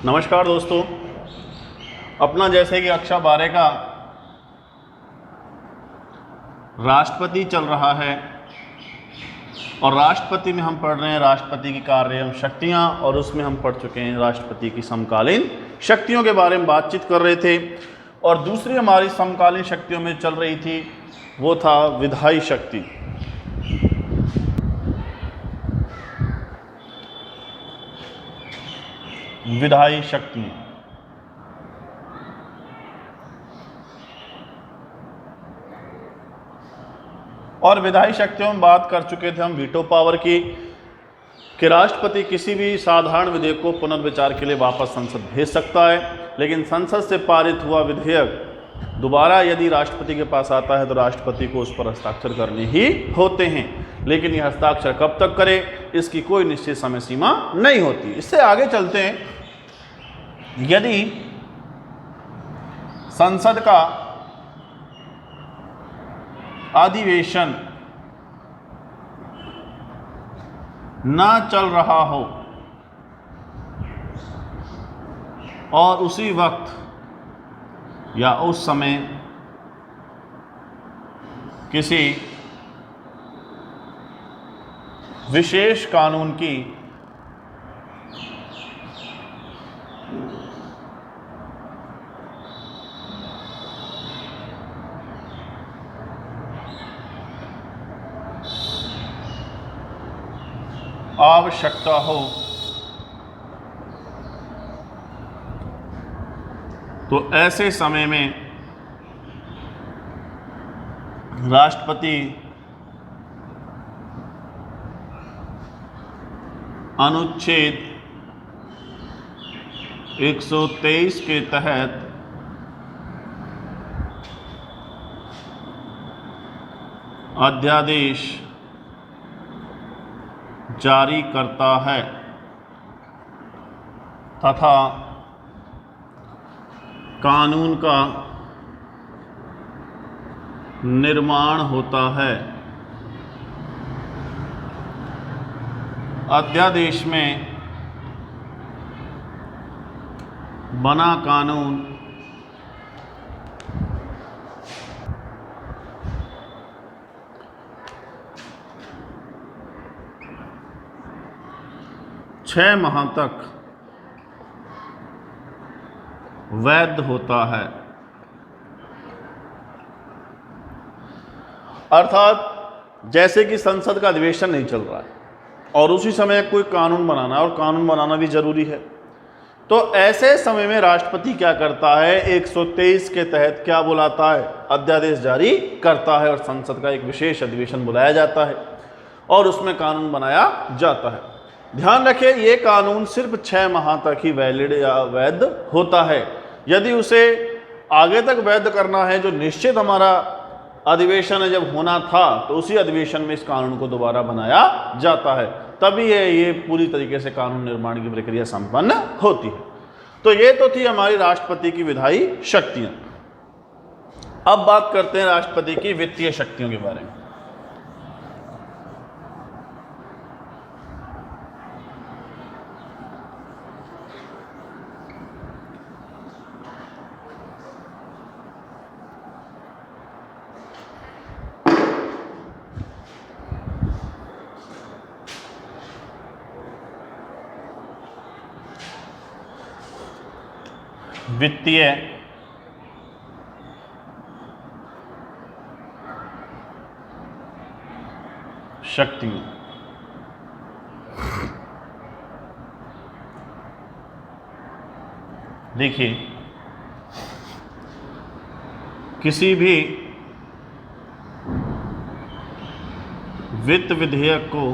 नमस्कार दोस्तों। अपना जैसे कि कक्षा 12 का राष्ट्रपति चल रहा है और राष्ट्रपति में हम पढ़ रहे हैं राष्ट्रपति की कार्य एवं शक्तियाँ, और उसमें हम पढ़ चुके हैं राष्ट्रपति की समकालीन शक्तियों के बारे में बातचीत कर रहे थे। और दूसरी हमारी समकालीन शक्तियों में चल रही थी वो था विधायी शक्ति। विधायी शक्ति और विधायी शक्तियों में बात कर चुके थे हम वीटो पावर की, कि राष्ट्रपति किसी भी साधारण विधेयक को पुनर्विचार के लिए वापस संसद भेज सकता है, लेकिन संसद से पारित हुआ विधेयक दोबारा यदि राष्ट्रपति के पास आता है तो राष्ट्रपति को उस पर हस्ताक्षर करने ही होते हैं। लेकिन यह हस्ताक्षर कब तक करे इसकी कोई निश्चित समय सीमा नहीं होती। इससे आगे चलते हैं। यदि संसद का अधिवेशन ना चल रहा हो और उसी वक्त या उस समय किसी विशेष कानून की आवश्यकता हो तो ऐसे समय में राष्ट्रपति अनुच्छेद 123 के तहत अध्यादेश जारी करता है तथा कानून का निर्माण होता है। अध्यादेश में बना कानून छह माह तक वैध होता है। अर्थात जैसे कि संसद का अधिवेशन नहीं चल रहा है और उसी समय कोई कानून बनाना है, और कानून बनाना भी जरूरी है, तो ऐसे समय में राष्ट्रपति क्या करता है, 123 के तहत क्या बुलाता है, अध्यादेश जारी करता है और संसद का एक विशेष अधिवेशन बुलाया जाता है और उसमें कानून बनाया जाता है। ध्यान रखें, ये कानून सिर्फ 6 माह तक ही वैलिड या वैध होता है। यदि उसे आगे तक वैध करना है, जो निश्चित हमारा अधिवेशन जब होना था, तो उसी अधिवेशन में इस कानून को दोबारा बनाया जाता है, तभी ये पूरी तरीके से कानून निर्माण की प्रक्रिया संपन्न होती है। तो ये तो थी हमारी राष्ट्रपति की विधायी शक्तियां। अब बात करते हैं राष्ट्रपति की वित्तीय शक्तियों के बारे में। वित्तीय शक्ति, देखिए, किसी भी वित्त विधेयक को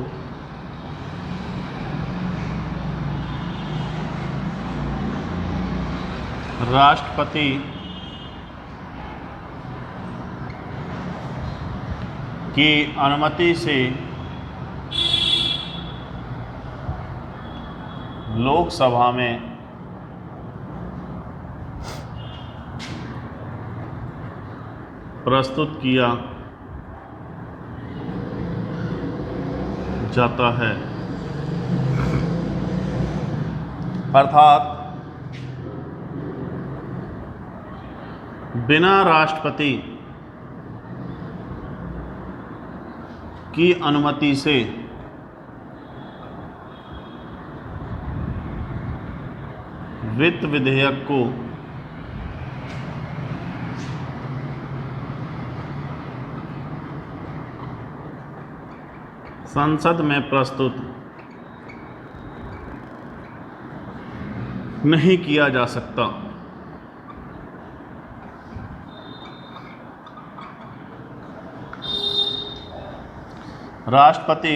राष्ट्रपति की अनुमति से लोकसभा में प्रस्तुत किया जाता है। अर्थात बिना राष्ट्रपति की अनुमति से वित्त विधेयक को संसद में प्रस्तुत नहीं किया जा सकता। राष्ट्रपति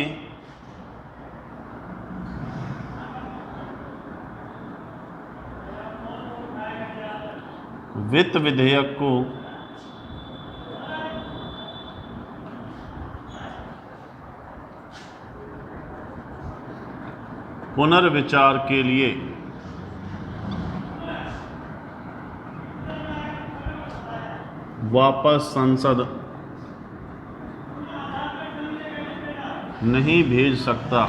वित्त विधेयक को पुनर्विचार के लिए वापस संसद नहीं भेज सकता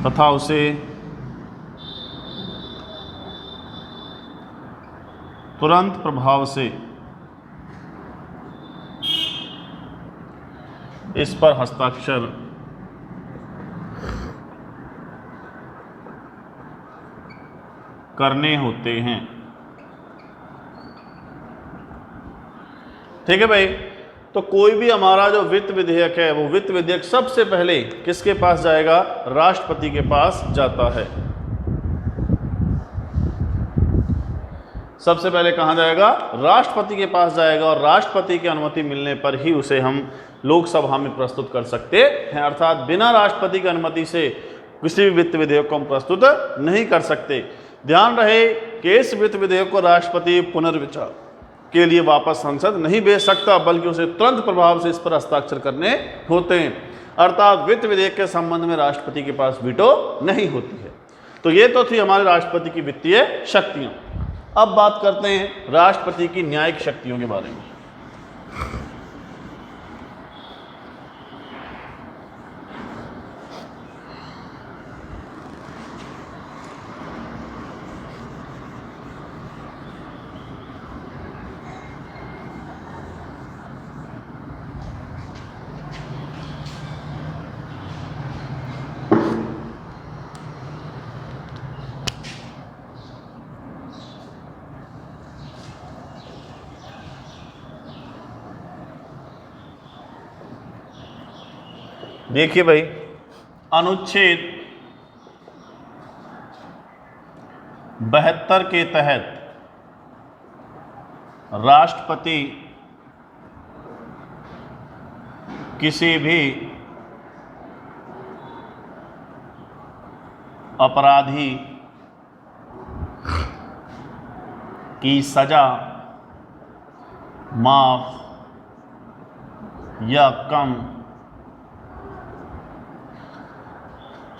तथा उसे तुरंत प्रभाव से इस पर हस्ताक्षर करने होते हैं। ठीक है भाई, तो कोई भी हमारा जो वित्त विधेयक है वो वित्त विधेयक सबसे पहले किसके पास जाएगा? राष्ट्रपति के पास जाता है। सबसे पहले कहां जाएगा? राष्ट्रपति के पास जाएगा और राष्ट्रपति की अनुमति मिलने पर ही उसे हम लोकसभा में प्रस्तुत कर सकते हैं। अर्थात बिना राष्ट्रपति की अनुमति से किसी भी वित्त विधेयक को हम प्रस्तुत नहीं कर सकते। ध्यान रहे कि इस वित्त विधेयक को राष्ट्रपति पुनर्विचार के लिए वापस संसद नहीं भेज सकता, बल्कि उसे तुरंत प्रभाव से इस पर हस्ताक्षर करने होते हैं। अर्थात वित्त विधेयक के संबंध में राष्ट्रपति के पास वीटो नहीं होती है। तो ये तो थी हमारे राष्ट्रपति की वित्तीय शक्तियां। अब बात करते हैं राष्ट्रपति की न्यायिक शक्तियों के बारे में। देखिए भाई, अनुच्छेद 72 के तहत राष्ट्रपति किसी भी अपराधी की सजा माफ या कम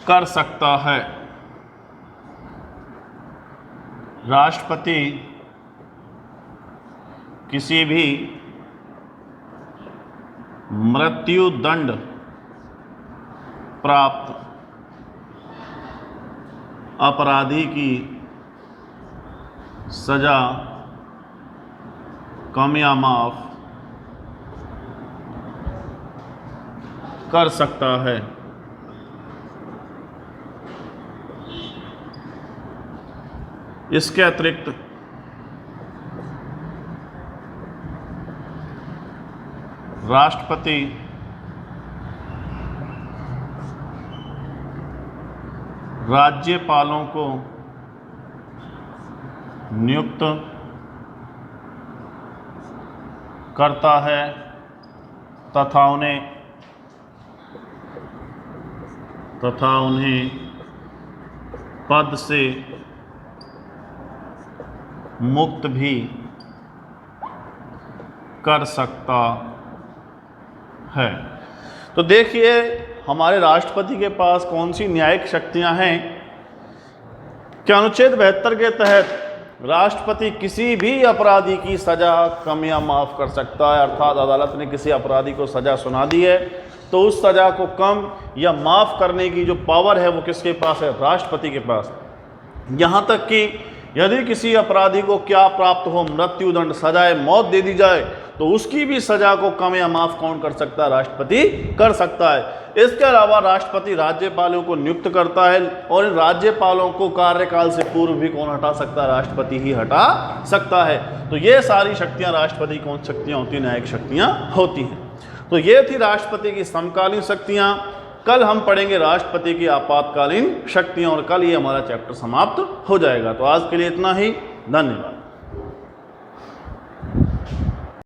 कर सकता है। राष्ट्रपति किसी भी मृत्यु दंड प्राप्त अपराधी की सजा कम या माफ कर सकता है। इसके अतिरिक्त राष्ट्रपति राज्यपालों को नियुक्त करता है तथा उन्हें पद से मुक्त भी कर सकता है। तो देखिए हमारे राष्ट्रपति के पास कौन सी न्यायिक शक्तियां हैं कि अनुच्छेद 72 के तहत राष्ट्रपति किसी भी अपराधी की सजा कम या माफ कर सकता है। अर्थात अदालत ने किसी अपराधी को सजा सुना दी है तो उस सजा को कम या माफ करने की जो पावर है वो किसके पास है? राष्ट्रपति के पास। यहाँ तक कि यदि किसी अपराधी को क्या प्राप्त हो, मृत्युदंड, सजाए मौत दे दी जाए, तो उसकी भी सजा को कम या माफ कौन कर सकता है? राष्ट्रपति कर सकता है। इसके अलावा राष्ट्रपति राज्यपालों को नियुक्त करता है और इन राज्यपालों को कार्यकाल से पूर्व भी कौन हटा सकता है? राष्ट्रपति ही हटा सकता है। तो ये सारी शक्तियां राष्ट्रपति की कौन शक्तियां होती हैं? न्यायिक शक्तियां होती हैं। तो ये थी राष्ट्रपति की समकालीन शक्तियां। कल हम पढ़ेंगे राष्ट्रपति की आपातकालीन शक्तियां और कल ये हमारा चैप्टर समाप्त हो जाएगा। तो आज के लिए इतना ही। धन्यवाद।